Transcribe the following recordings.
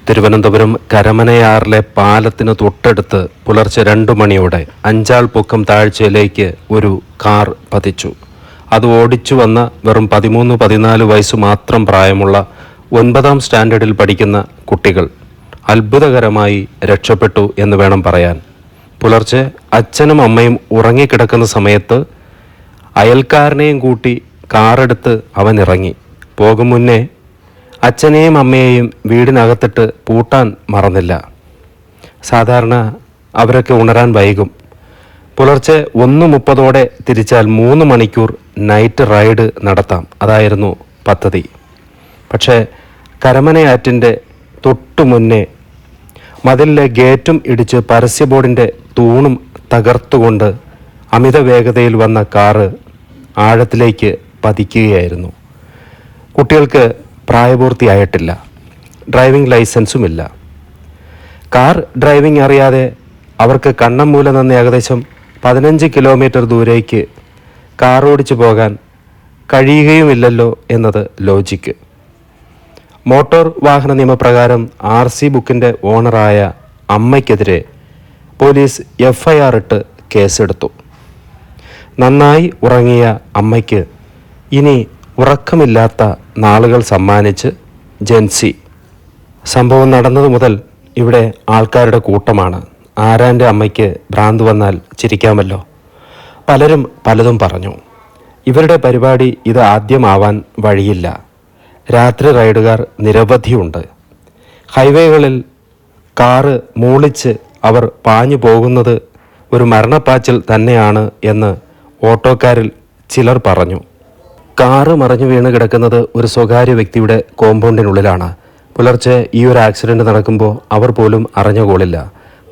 തിരുവനന്തപുരം കരമനയാറിലെ പാലത്തിന് തൊട്ടടുത്ത് പുലർച്ചെ 2 മണിയോടെ 5 ആൾ പൊക്കം താഴ്ചയിലേക്ക് ഒരു കാർ പതിച്ചു. അത് ഓടിച്ചു വന്ന വെറും 13-14 വയസ്സ് മാത്രം പ്രായമുള്ള 9ാം സ്റ്റാൻഡേർഡിൽ പഠിക്കുന്ന കുട്ടികൾ അത്ഭുതകരമായി രക്ഷപ്പെട്ടു എന്ന് വേണം പറയാൻ. പുലർച്ചെ അച്ഛനും അമ്മയും ഉറങ്ങിക്കിടക്കുന്ന സമയത്ത് അയൽക്കാരനെയും കൂട്ടി കാറെടുത്ത് അവൻ ഇറങ്ങി. പോകും മുന്നേ അച്ഛനെയും അമ്മയെയും വീടിനകത്തിട്ട് പൂട്ടാൻ മറന്നില്ല. സാധാരണ അവരൊക്കെ ഉണരാൻ വൈകും. പുലർച്ചെ 1:30 തിരിച്ചാൽ 3 മണിക്കൂർ നൈറ്റ് റൈഡ് നടത്താം, അതായിരുന്നു പദ്ധതി. പക്ഷേ കരമനയാറ്റിൻ്റെ തൊട്ടു മുന്നേ മതിലിലെ ഗേറ്റും ഇടിച്ച് പരസ്യ ബോർഡിൻ്റെ തൂണും തകർത്തുകൊണ്ട് അമിത വേഗതയിൽ വന്ന കാറ് ആഴത്തിലേക്ക് പതിക്കുകയായിരുന്നു. കുട്ടികൾക്ക് പ്രായപൂർത്തിയായിട്ടില്ല, ഡ്രൈവിംഗ് ലൈസൻസുമില്ല. കാർ ഡ്രൈവിംഗ് അറിയാതെ അവർക്ക് കണ്ണമ്മൂല നിന്ന് ഏകദേശം 15 കിലോമീറ്റർ ദൂരേക്ക് കാർ ഓടിച്ചു പോകാൻ കഴിയുകയുമില്ലല്ലോ എന്നത് ലോജിക്ക്. മോട്ടോർ വാഹന നിയമപ്രകാരം RC ബുക്കിൻ്റെ ഓണറായ അമ്മയ്ക്കെതിരെ പോലീസ് FIR ഇട്ട് കേസെടുത്തു. നന്നായി ഉറങ്ങിയ അമ്മയ്ക്ക് ഇനി ഉറക്കമില്ലാത്ത നാളുകൾ സമ്മാനിച്ച് ജെൻസി. സംഭവം നടന്നതു മുതൽ ഇവിടെ ആൾക്കാരുടെ കൂട്ടമാണ്. ആരാൻ്റെ അമ്മയ്ക്ക് ഭ്രാന്ത് വന്നാൽ ചിരിക്കാമല്ലോ. പലരും പലതും പറഞ്ഞു. ഇവരുടെ പരിപാടി ഇത് ആദ്യമാവാൻ വഴിയില്ല. രാത്രി റൈഡുകാർ നിരവധിയുണ്ട്. ഹൈവേകളിൽ കാറ് മൂളിച്ച് അവർ പാഞ്ഞു പോകുന്നത് ഒരു മരണപ്പാച്ചിൽ തന്നെയാണ് എന്ന് ഓട്ടോക്കാരിൽ ചിലർ പറഞ്ഞു. കാറ് മറിഞ്ഞു വീണ് കിടക്കുന്നത് ഒരു സ്വകാര്യ വ്യക്തിയുടെ കോമ്പൗണ്ടിനുള്ളിലാണ്. പുലർച്ചെ ഈ ഒരു ആക്സിഡൻറ്റ് നടക്കുമ്പോൾ അവർ പോലും അറിഞ്ഞുകൊള്ളില്ല.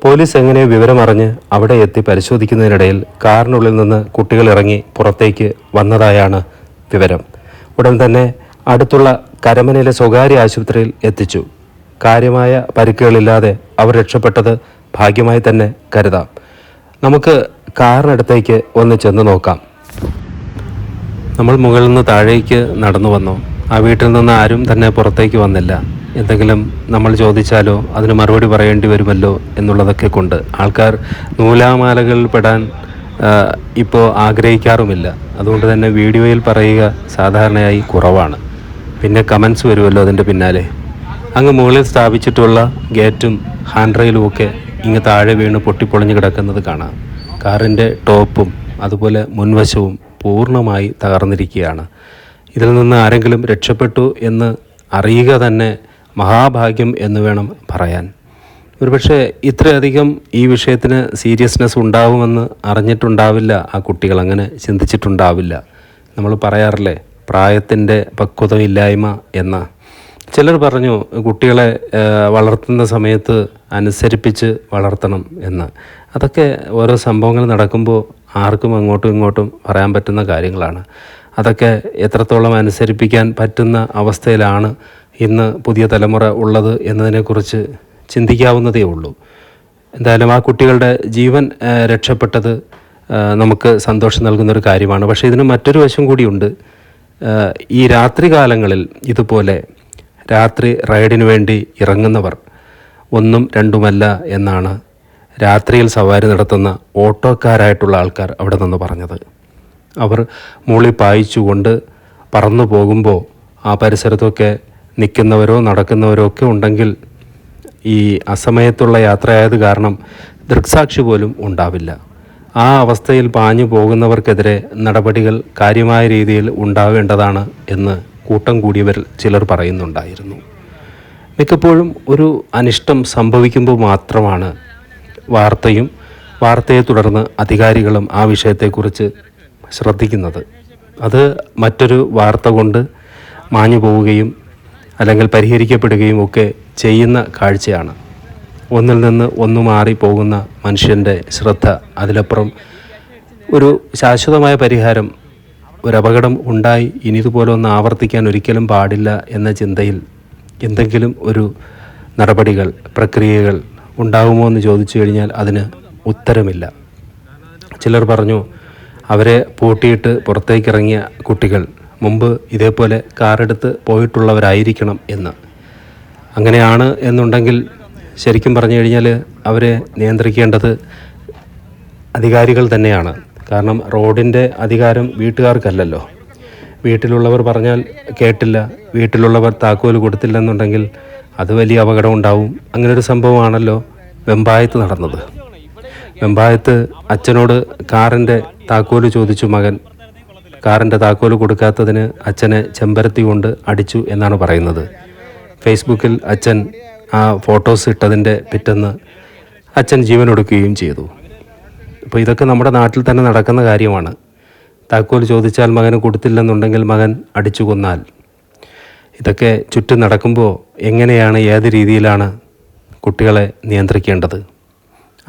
പോലീസ് എങ്ങനെ വിവരമറിഞ്ഞ് അവിടെ എത്തി പരിശോധിക്കുന്നതിനിടയിൽ കാറിനുള്ളിൽ നിന്ന് കുട്ടികൾ ഇറങ്ങി പുറത്തേക്ക് വന്നതായാണ് വിവരം. ഉടൻ തന്നെ അടുത്തുള്ള കരമനയിലെ സ്വകാര്യ ആശുപത്രിയിൽ എത്തിച്ചു. കാര്യമായ പരിക്കുകളില്ലാതെ അവർ രക്ഷപ്പെട്ടത് ഭാഗ്യമായി തന്നെ കരുതാം. നമുക്ക് കാറിനടുത്തേക്ക് ഒന്ന് ചെന്ന് നോക്കാം. നമ്മൾ മുകളിൽ നിന്ന് താഴേക്ക് നടന്നു വന്നു. ആ വീട്ടിൽ നിന്ന് ആരും തന്നെ പുറത്തേക്ക് വന്നില്ല. എന്തെങ്കിലും നമ്മൾ ചോദിച്ചാലോ അതിന് മറുപടി പറയേണ്ടി വരുമല്ലോ എന്നുള്ളതൊക്കെ കൊണ്ട് ആൾക്കാർ നൂലാമാലകളിൽ പെടാൻ ഇപ്പോൾ ആഗ്രഹിക്കാറുമില്ല. അതുകൊണ്ട് തന്നെ വീഡിയോയിൽ പറയുക സാധാരണയായി കുറവാണ്. പിന്നെ കമൻസ് വരുമല്ലോ അതിൻ്റെ പിന്നാലെ. അങ്ങ് മുകളിൽ സ്ഥാപിച്ചിട്ടുള്ള ഗേറ്റും ഹാൻഡ് റെയിലും ഒക്കെ ഇങ്ങ് താഴെ വീണ് പൊട്ടിപ്പൊളിഞ്ഞ് കിടക്കുന്നത് കാണാം. കാറിൻ്റെ ടോപ്പും അതുപോലെ മുൻവശവും പൂർണ്ണമായി തകർന്നിരിക്കുകയാണ്. ഇതിൽ നിന്ന് ആരെങ്കിലും രക്ഷപ്പെട്ടു എന്ന് അറിയുക തന്നെ മഹാഭാഗ്യം എന്ന് വേണം പറയാൻ. ഒരുപക്ഷെ ഇത്രയധികം ഈ വിഷയത്തിന് സീരിയസ്നെസ് ഉണ്ടാവുമെന്ന് അറിഞ്ഞിട്ടുണ്ടാവില്ല ആ കുട്ടികൾ, അങ്ങനെ ചിന്തിച്ചിട്ടുണ്ടാവില്ല. നമ്മൾ പറയാറില്ലേ പ്രായത്തിൻ്റെ പക്വതയില്ലായ്മ എന്ന. ചിലർ പറഞ്ഞു കുട്ടികളെ വളർത്തുന്ന സമയത്ത് അനുസരിപ്പിച്ച് വളർത്തണം എന്ന്. അതൊക്കെ ഓരോ സംഭവങ്ങൾ നടക്കുമ്പോൾ ആർക്കും അങ്ങോട്ടും ഇങ്ങോട്ടും പറയാൻ പറ്റുന്ന കാര്യങ്ങളാണ്. അതൊക്കെ എത്രത്തോളം അനുസരിപ്പിക്കാൻ പറ്റുന്ന അവസ്ഥയിലാണ് ഇന്ന് പുതിയ തലമുറ ഉള്ളത് എന്നതിനെക്കുറിച്ച് ചിന്തിക്കാവുന്നതേ ഉള്ളൂ. എന്തായാലും ആ കുട്ടികളുടെ ജീവൻ രക്ഷപ്പെട്ടത് നമുക്ക് സന്തോഷം നൽകുന്നൊരു കാര്യമാണ്. പക്ഷേ ഇതിന് മറ്റൊരു വശം കൂടിയുണ്ട്. ഈ രാത്രി കാലങ്ങളിൽ ഇതുപോലെ രാത്രി റൈഡിന് വേണ്ടി ഇറങ്ങുന്നവർ ഒന്നും രണ്ടുമല്ല എന്നാണ് രാത്രിയിൽ സവാരി നടത്തുന്ന ഓട്ടോക്കാരായിട്ടുള്ള ആൾക്കാർ അവിടെ നിന്ന് പറഞ്ഞത്. അവർ മൂളി പായിച്ചുകൊണ്ട് പറന്നു പോകുമ്പോൾ ആ പരിസരത്തൊക്കെ നിൽക്കുന്നവരോ നടക്കുന്നവരോ ഒക്കെ ഉണ്ടെങ്കിൽ ഈ അസമയത്തുള്ള യാത്രയായത് കാരണം ദൃക്സാക്ഷി പോലും ഉണ്ടാവില്ല. ആ അവസ്ഥയിൽ പാഞ്ഞു പോകുന്നവർക്കെതിരെ നടപടികൾ കാര്യമായ രീതിയിൽ ഉണ്ടാവേണ്ടതാണ് എന്ന് കൂട്ടം കൂടിയവർ ചിലർ പറയുന്നുണ്ടായിരുന്നു. മിക്കപ്പോഴും ഒരു അനിഷ്ടം സംഭവിക്കുമ്പോൾ മാത്രമാണ് വാർത്തയെ തുടർന്ന് അധികാരികളും ആ വിഷയത്തെക്കുറിച്ച് ശ്രദ്ധിക്കുന്നത്. അത് മറ്റൊരു വാർത്ത കൊണ്ട് മാഞ്ഞു പോവുകയും അല്ലെങ്കിൽ പരിഹരിക്കപ്പെടുകയും ഒക്കെ ചെയ്യുന്ന കാഴ്ചയാണ്. ഒന്നിൽ നിന്ന് ഒന്ന് മാറി പോകുന്ന മനുഷ്യൻ്റെ ശ്രദ്ധ. അതിലപ്പുറം ഒരു ശാശ്വതമായ പരിഹാരം, ഒരപകടം ഉണ്ടായി ഇനി ഇതുപോലെ ഒന്ന് ആവർത്തിക്കാൻ ഒരിക്കലും പാടില്ല എന്ന ചിന്തയിൽ എന്തെങ്കിലും ഒരു നടപടികൾ, പ്രക്രിയകൾ ഉണ്ടാകുമോ എന്ന് ചോദിച്ചു കഴിഞ്ഞാൽ അതിന് ഉത്തരമില്ല. ചിലർ പറഞ്ഞു അവരെ പൂട്ടിയിട്ട് പുറത്തേക്കിറങ്ങിയ കുട്ടികൾ മുമ്പ് ഇതേപോലെ കാറെടുത്ത് പോയിട്ടുള്ളവരായിരിക്കണം എന്ന്. അങ്ങനെയാണ് എന്നുണ്ടെങ്കിൽ ശരിക്കും പറഞ്ഞു കഴിഞ്ഞാൽ അവരെ നിയന്ത്രിക്കേണ്ടത് അധികാരികൾ തന്നെയാണ്. കാരണം റോഡിൻ്റെ അധികാരം വീട്ടുകാർക്കല്ലല്ലോ. വീട്ടിലുള്ളവർ പറഞ്ഞാൽ കേട്ടില്ല, വീട്ടിലുള്ളവർ താക്കോൽ കൊടുത്തില്ലെന്നുണ്ടെങ്കിൽ അത് വലിയ അപകടം ഉണ്ടാവും. അങ്ങനൊരു സംഭവമാണല്ലോ വെമ്പായത്ത് നടന്നത്. വെമ്പായത്ത് അച്ഛനോട് കാറിൻ്റെ താക്കോൽ ചോദിച്ചു മകൻ. കാറിൻ്റെ താക്കോൽ കൊടുക്കാത്തതിന് അച്ഛനെ ചെമ്പരത്തി കൊണ്ട് അടിച്ചു എന്നാണ് പറയുന്നത്. ഫേസ്ബുക്കിൽ അച്ഛൻ ആ ഫോട്ടോസ് ഇട്ടതിൻ്റെ പിറ്റേന്ന് അച്ഛൻ ജീവനൊടുക്കുകയും ചെയ്തു. അപ്പോൾ ഇതൊക്കെ നമ്മുടെ നാട്ടിൽ തന്നെ നടക്കുന്ന കാര്യമാണ്. താക്കോൽ ചോദിച്ചാൽ മകന് കൊടുത്തില്ലെന്നുണ്ടെങ്കിൽ മകൻ അടിച്ചു കൊന്നാൽ. ഇതൊക്കെ ചുറ്റും നടക്കുമ്പോൾ എങ്ങനെയാണ്, ഏത് രീതിയിലാണ് കുട്ടികളെ നിയന്ത്രിക്കേണ്ടത്?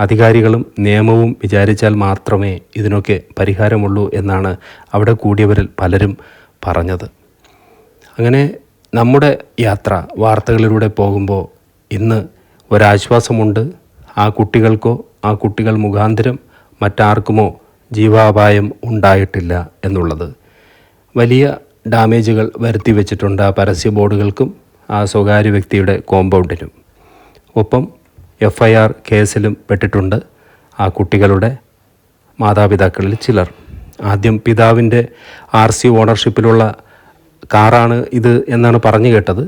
അധികാരികളും നിയമവും വിചാരിച്ചാൽ മാത്രമേ ഇതിനൊക്കെ പരിഹാരമുള്ളൂ എന്നാണ് അവിടെ കൂടിയവരിൽ പലരും പറഞ്ഞത്. അങ്ങനെ നമ്മുടെ യാത്ര വാർത്തകളിലൂടെ പോകുമ്പോൾ ഇന്ന് ഒരാശ്വാസമുണ്ട്. ആ കുട്ടികൾക്കോ ആ കുട്ടികൾ മുഖാന്തരം മറ്റാർക്കുമോ ജീവാപായം ഉണ്ടായിട്ടില്ല എന്നുള്ളത്. വലിയ ഡാമേജുകൾ വരുത്തി വെച്ചിട്ടുണ്ട് ആ പരസ്യ ബോർഡുകൾക്കും ആ സ്വകാര്യ വ്യക്തിയുടെ കോമ്പൗണ്ടിനും. ഒപ്പം FIR കേസിലും പെട്ടിട്ടുണ്ട് ആ കുട്ടികളുടെ മാതാപിതാക്കളിൽ ചിലർ. ആദ്യം പിതാവിൻ്റെ RC ഓണർഷിപ്പിലുള്ള കാറാണ് ഇത് എന്നാണ് പറഞ്ഞു കേട്ടത്.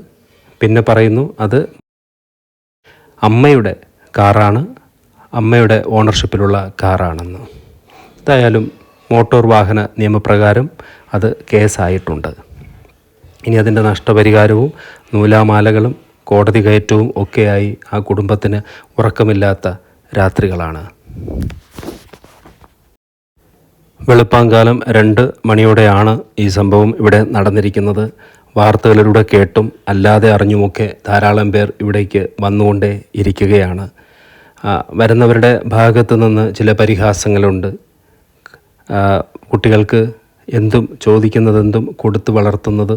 പിന്നെ പറയുന്നു അത് അമ്മയുടെ കാറാണ്, അമ്മയുടെ ഓണർഷിപ്പിലുള്ള കാറാണെന്ന്. എന്തായാലും മോട്ടോർ വാഹന നിയമപ്രകാരം അത് കേസായിട്ടുണ്ട്. ഇനി അതിൻ്റെ നഷ്ടപരിഹാരവും നൂലാമാലകളും കോടതി കയറ്റവും ഒക്കെയായി ആ കുടുംബത്തിന് ഉറക്കമില്ലാത്ത രാത്രികളാണ്. വെളുപ്പാങ്കാലം 2 മണിയോടെയാണ് ഈ സംഭവം ഇവിടെ നടന്നിരിക്കുന്നത്. വാർത്തകളിലൂടെ കേട്ടും അല്ലാതെ അറിഞ്ഞുമൊക്കെ ധാരാളം പേർ ഇവിടേക്ക് വന്നുകൊണ്ടേ ഇരിക്കുകയാണ്. വരുന്നവരുടെ ഭാഗത്തു നിന്ന് ചില പരിഹാസങ്ങളുണ്ട്. കുട്ടികൾക്ക് എന്തും ചോദിക്കുന്നതെന്തും കൊടുത്തു വളർത്തുന്നത്,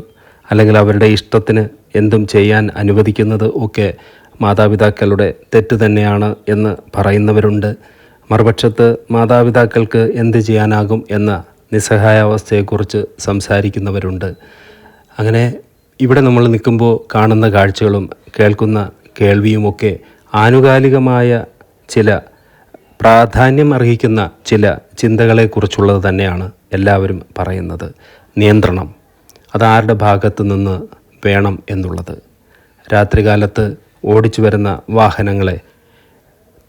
അല്ലെങ്കിൽ അവരുടെ ഇഷ്ടത്തിന് എന്തും ചെയ്യാൻ അനുവദിക്കുന്നത് ഒക്കെ മാതാപിതാക്കളുടെ തെറ്റ് തന്നെയാണ് എന്ന് പറയുന്നവരുണ്ട്. മറുപക്ഷത്ത് മാതാപിതാക്കൾക്ക് എന്ത് ചെയ്യാനാകും എന്ന നിസ്സഹായാവസ്ഥയെക്കുറിച്ച് സംസാരിക്കുന്നവരുണ്ട്. അങ്ങനെ ഇവിടെ നമ്മൾ നിൽക്കുമ്പോൾ കാണുന്ന കാഴ്ചകളും കേൾക്കുന്ന കേൾവിയുമൊക്കെ ആനുകാലികമായ ചില പ്രാധാന്യം അർഹിക്കുന്ന ചില ചിന്തകളെക്കുറിച്ചുള്ളത് തന്നെയാണ് എല്ലാവരും പറയുന്നത്. നിയന്ത്രണം അതാരുടെ ഭാഗത്തു നിന്ന് വേണം എന്നുള്ളത്. രാത്രികാലത്ത് ഓടിച്ചു വരുന്ന വാഹനങ്ങളെ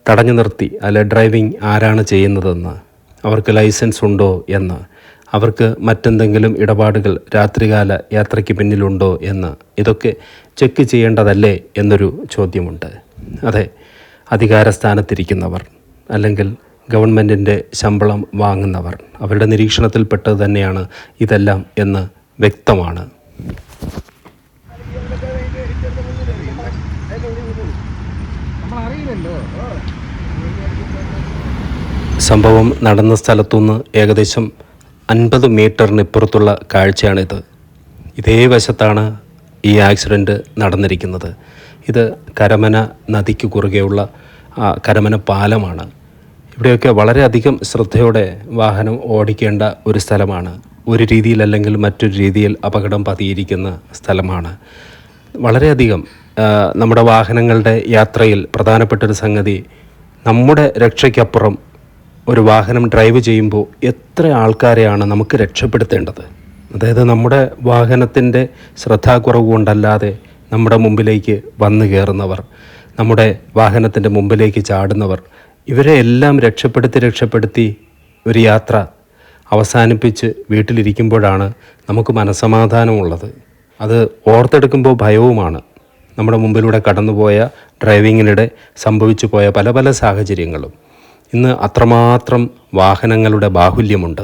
തടഞ്ഞു നിർത്തി അല്ലെ ഡ്രൈവിംഗ് ആരാണ് ചെയ്യുന്നതെന്ന്, അവർക്ക് ലൈസൻസ് ഉണ്ടോ എന്ന്, അവർക്ക് മറ്റെന്തെങ്കിലും ഇടപാടുകൾ രാത്രികാല യാത്രയ്ക്ക് പിന്നിലുണ്ടോ എന്ന്, ഇതൊക്കെ ചെക്ക് ചെയ്യേണ്ടതല്ലേ എന്നൊരു ചോദ്യമുണ്ട്. അതെ, അധികാരസ്ഥാനത്തിരിക്കുന്നവർ അല്ലെങ്കിൽ ഗവൺമെൻറ്റിൻ്റെ ശമ്പളം വാങ്ങുന്നവർ, അവരുടെ നിരീക്ഷണത്തിൽപ്പെട്ടത് തന്നെയാണ് ഇതെല്ലാം എന്ന് വ്യക്തമാണ്. സംഭവം നടന്ന സ്ഥലത്തുനിന്ന് ഏകദേശം 50 മീറ്ററിനിപ്പുറത്തുള്ള കാഴ്ചയാണിത്. ഇതേ വശത്താണ് ഈ ആക്സിഡൻറ്റ് നടന്നിരിക്കുന്നത്. ഇത് കരമന നദിക്ക് കുറുകെയുള്ള കരമന പാലമാണ്. ഇവിടെയൊക്കെ വളരെയധികം ശ്രദ്ധയോടെ വാഹനം ഓടിക്കേണ്ട ഒരു സ്ഥലമാണ്. ഒരു രീതിയിലല്ലെങ്കിൽ മറ്റൊരു രീതിയിൽ അപകടം പതിയിരിക്കുന്ന സ്ഥലമാണ്. വളരെയധികം നമ്മുടെ വാഹനങ്ങളുടെ യാത്രയിൽ പ്രധാനപ്പെട്ടൊരു സംഗതി, നമ്മുടെ രക്ഷയ്ക്കപ്പുറം ഒരു വാഹനം ഡ്രൈവ് ചെയ്യുമ്പോൾ എത്ര ആൾക്കാരെയാണ് നമുക്ക് രക്ഷപ്പെടുത്തേണ്ടത്. അതായത് നമ്മുടെ വാഹനത്തിൻ്റെ ശ്രദ്ധാക്കുറവ് കൊണ്ടല്ലാതെ നമ്മുടെ മുമ്പിലേക്ക് വന്നു കയറുന്നവർ, നമ്മുടെ വാഹനത്തിൻ്റെ മുമ്പിലേക്ക് ചാടുന്നവർ, ഇവരെ എല്ലാം രക്ഷപ്പെടുത്തി ഒരു യാത്ര അവസാനിപ്പിച്ച് വീട്ടിലിരിക്കുമ്പോഴാണ് നമുക്ക് മനസ്സമാധാനമുള്ളത്. അത് ഓർത്തെടുക്കുമ്പോൾ ഭയവുമാണ്. നമ്മുടെ മുമ്പിലൂടെ കടന്നുപോയ ഡ്രൈവിങ്ങിനിടെ സംഭവിച്ചു പോയ പല സാഹചര്യങ്ങളും. ഇന്ന് അത്രമാത്രം വാഹനങ്ങളുടെ ബാഹുല്യമുണ്ട്.